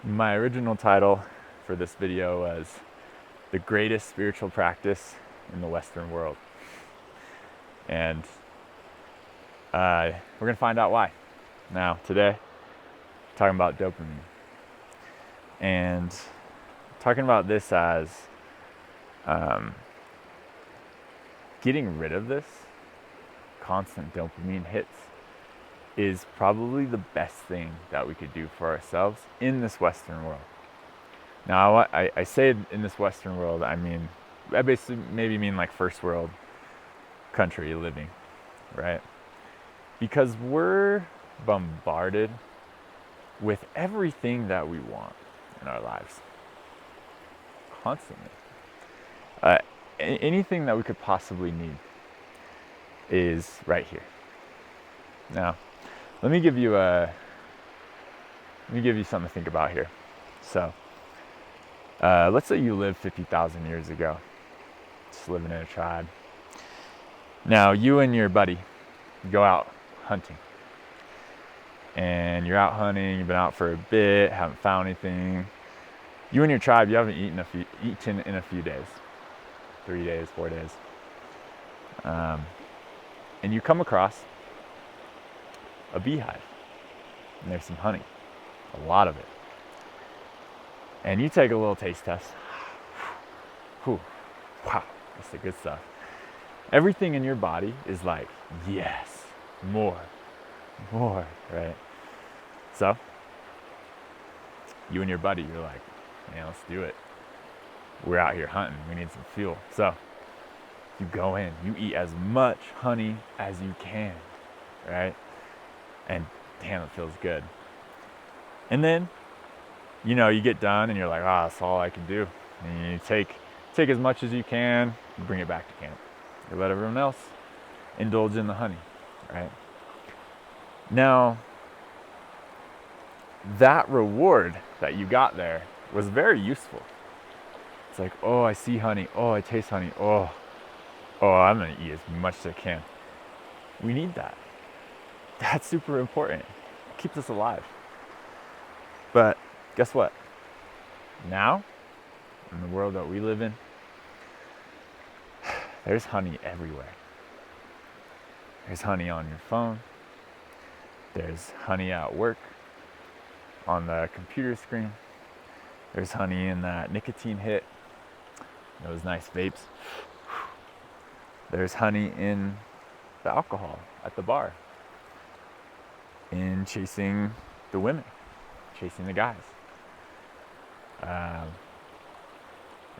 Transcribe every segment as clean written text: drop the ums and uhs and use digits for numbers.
My original title for this video was The Greatest Spiritual Practice in the Western World. And we're going to find out why. Now, today, talking about dopamine. And talking about this as getting rid of this constant dopamine hits is probably the best thing that we could do for ourselves in this Western world. Now, I say in this Western world, I basically maybe mean like first world country living, right? Because we're bombarded with everything that we want in our lives, constantly. Anything that we could possibly need is right here. Now, let me give you something to think about here. So, let's say you lived 50,000 years ago, just living in a tribe. Now, you and your buddy go out hunting. And you're out hunting, you've been out for a bit, haven't found anything. You and your tribe, you haven't eaten in a few days. 3 days, 4 days. And you come across a beehive. And there's some honey. A lot of it. And you take a little taste test. Whew. Wow, that's the good stuff. Everything in your body is like, yes, more, right? So, you and your buddy, you're like, man, let's do it. We're out here hunting, we need some fuel. So, you go in, you eat as much honey as you can, right? And damn, it feels good. And then, you get done and you're like, that's all I can do. And you take as much as you can, you bring it back to camp. You let everyone else indulge in the honey, right? Now, that reward that you got there was very useful. It's like, oh, I see honey. Oh, I taste honey. Oh, I'm going to eat as much as I can. We need that. That's super important. It keeps us alive. But guess what? Now, in the world that we live in, there's honey everywhere. There's honey on your phone. There's honey at work, on the computer screen. There's honey in that nicotine hit, those nice vapes. There's honey in the alcohol at the bar, in chasing the women, chasing the guys.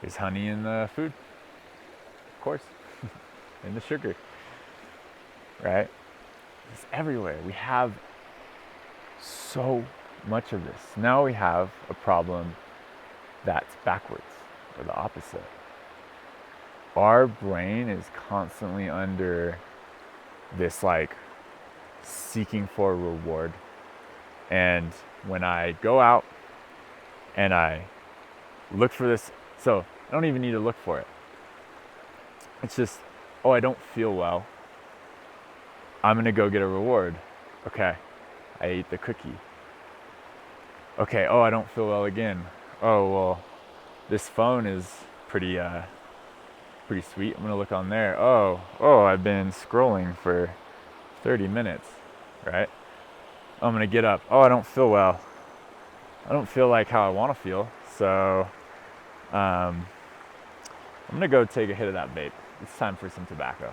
There's honey in the food, of course, in the sugar, right? It's everywhere. We have so much of this. Now we have a problem that's backwards, or the opposite. Our brain is constantly under this seeking for reward. And when I go out and I look for this, so I don't even need to look for it. It's just, I don't feel well. I'm gonna go get a reward. Okay, I ate the cookie. Okay, I don't feel well again. Oh, well, this phone is pretty sweet. I'm gonna look on there. Oh, I've been scrolling for 30 minutes, right? I'm gonna get up. I don't feel well. I don't feel like how I wanna feel. So, I'm gonna go take a hit of that vape. It's time for some tobacco,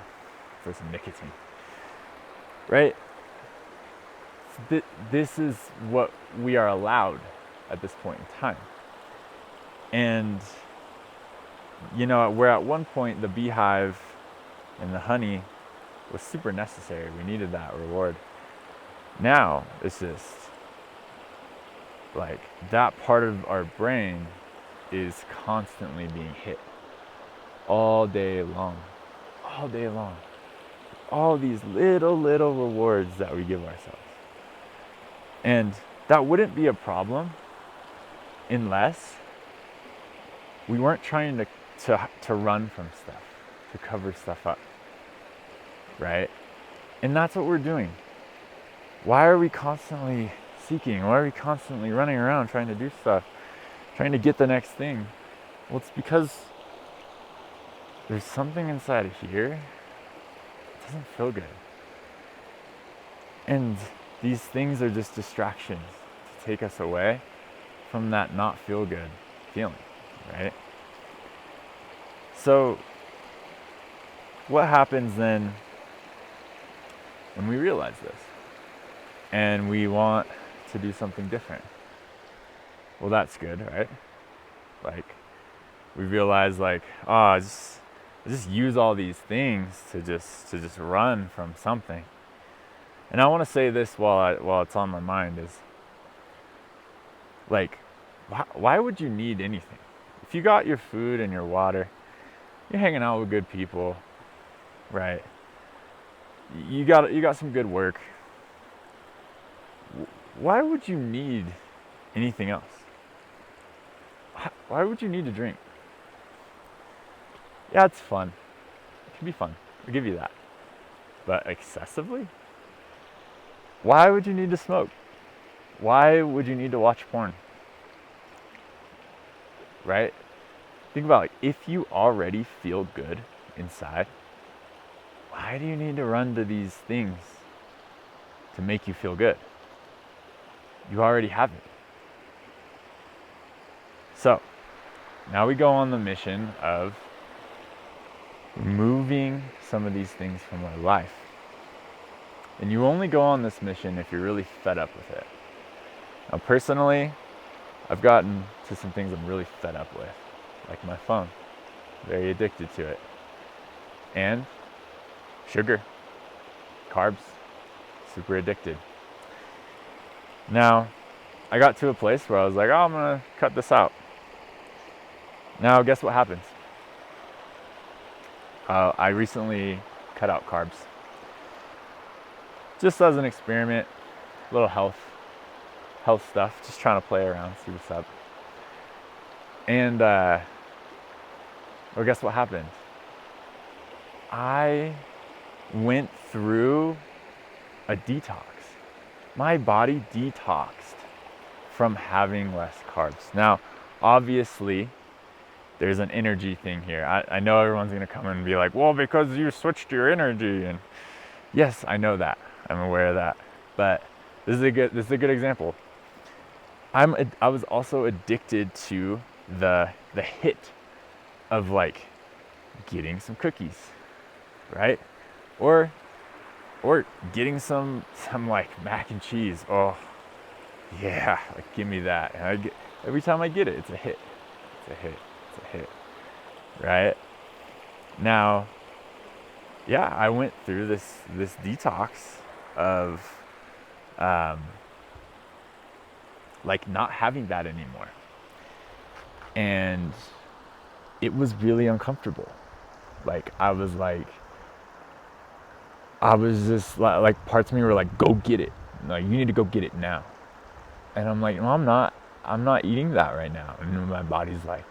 for some nicotine, right? This is what we are allowed at this point in time. And, where at one point the beehive and the honey was super necessary. We needed that reward. Now, it's just like that part of our brain is constantly being hit all day long. All these little rewards that we give ourselves. And that wouldn't be a problem unless we weren't trying to run from stuff, to cover stuff up, right? And that's what we're doing. Why are we constantly seeking? Why are we constantly running around trying to do stuff, trying to get the next thing? Well, it's because there's something inside of here that doesn't feel good. And these things are just distractions to take us away from that not feel good feeling, right? So what happens then when we realize this and we want to do something different? Well, that's good, right? Like, we realize, like, oh, I just use all these things to just run from something. And I want to say this while it's on my mind is, like, why would you need anything? If you got your food and your water, you're hanging out with good people, right? You got some good work. Why would you need anything else? Why would you need to drink? Yeah, it's fun. It can be fun. I'll give you that. But excessively? Why would you need to smoke? Why would you need to watch porn? Right? Think about it. If you already feel good inside, why do you need to run to these things to make you feel good? You already have it. So, now we go on the mission of removing some of these things from our life. And you only go on this mission if you're really fed up with it. Now, personally, I've gotten to some things I'm really fed up with, like my phone. Very addicted to it. And sugar, carbs, super addicted. Now, I got to a place where I was like, oh, I'm gonna cut this out. Now, guess what happens? I recently cut out carbs. Just as an experiment, a little health stuff, just trying to play around, see what's up. And, well, guess what happened? I went through a detox. My body detoxed from having less carbs. Now, obviously, there's an energy thing here. I know everyone's gonna come and be like, well, because you switched your energy. And yes, I know that. I'm aware of that. But this is a good example. I was also addicted to the hit of, like, getting some cookies, right? Or getting some like mac and cheese. Oh yeah, like, give me that. And every time I get it, it's a hit. It's a hit, right? Now, yeah, I went through this detox of like not having that anymore. And it was really uncomfortable. Like, I was just like parts of me were like, go get it. Like, you need to go get it now. And I'm like, no, I'm not eating that right now. And my body's like,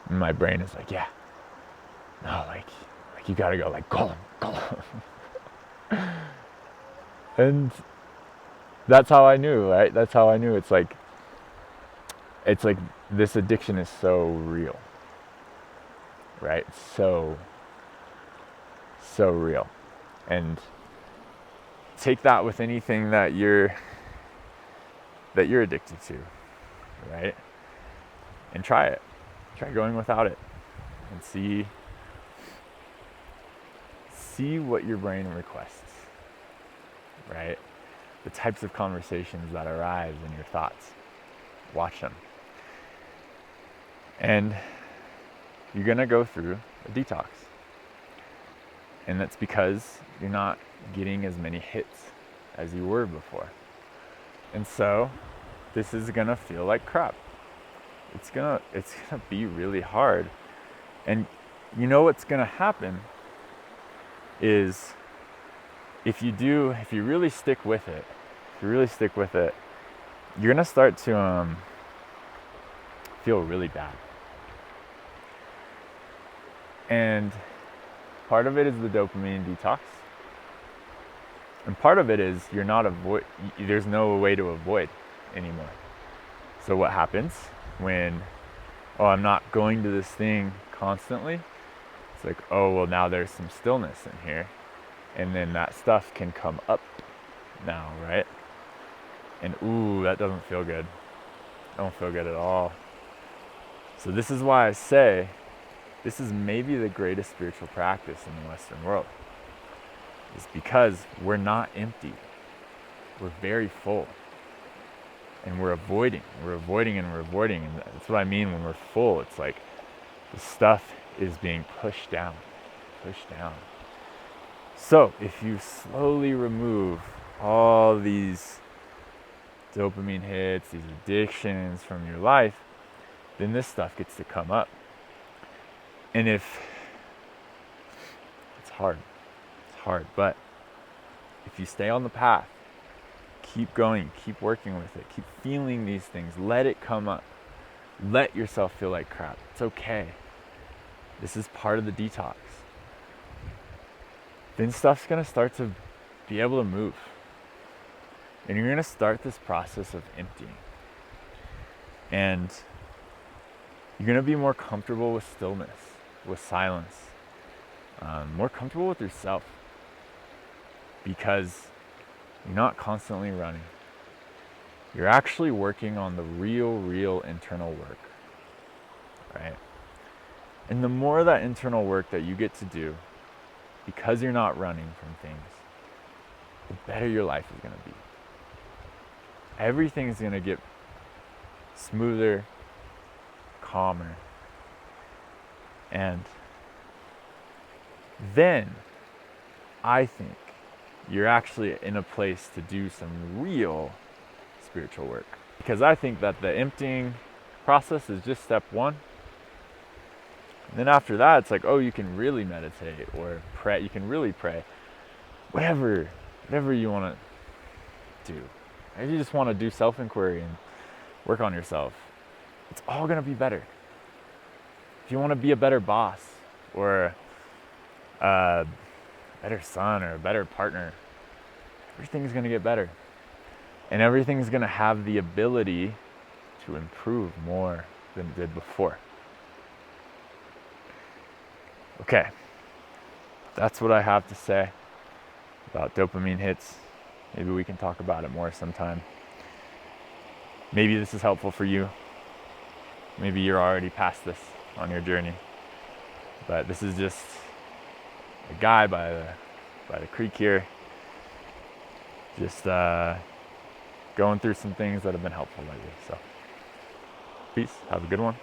my brain is like, yeah, no, like you gotta go, like, go. And that's how I knew, right? That's how I knew. It's like this addiction is so real, right? So real. And take that with anything that you're addicted to, right? And try it. Try going without it and see what your brain requests, right? The types of conversations that arise in your thoughts. Watch them. And you're gonna go through a detox. And that's because you're not getting as many hits as you were before. And so this is gonna feel like crap. It's gonna be really hard. And you know what's gonna happen is if you really stick with it, you're gonna start to feel really bad. And part of it is the dopamine detox. And part of it is there's no way to avoid anymore. So what happens when, oh, I'm not going to this thing constantly? It's like, oh, well, now there's some stillness in here. And then that stuff can come up now, right? And ooh, that doesn't feel good. Don't feel good at all. So this is why I say this is maybe the greatest spiritual practice in the Western world. It's because we're not empty. We're very full. And we're avoiding and we're avoiding. And that's what I mean when we're full. It's like the stuff is being pushed down. So if you slowly remove all these dopamine hits, these addictions from your life, then this stuff gets to come up. And if it's hard, but if you stay on the path, keep going, keep working with it, keep feeling these things, let it come up. Let yourself feel like crap. It's okay. This is part of the detox. Then stuff's gonna start to be able to move. And you're gonna start this process of emptying. And you're gonna be more comfortable with stillness, with silence, more comfortable with yourself, because you're not constantly running. You're actually working on the real internal work, right? And the more that internal work that you get to do, because you're not running from things, the better your life is gonna be. Everything's gonna get smoother, calmer. And then I think you're actually in a place to do some real spiritual work. Because I think that the emptying process is just step one. And then after that, it's like, oh, you can really meditate or pray. You can really pray. Whatever you want to do. If you just want to do self-inquiry and work on yourself, it's all going to be better. If you want to be a better boss or a better son or a better partner, everything's going to get better. And everything's going to have the ability to improve more than it did before. Okay, that's what I have to say about dopamine hits. Maybe we can talk about it more sometime. Maybe this is helpful for you. Maybe you're already past this on your journey. But this is just a guy by the creek here, just going through some things that have been helpful lately. So, peace. Have a good one.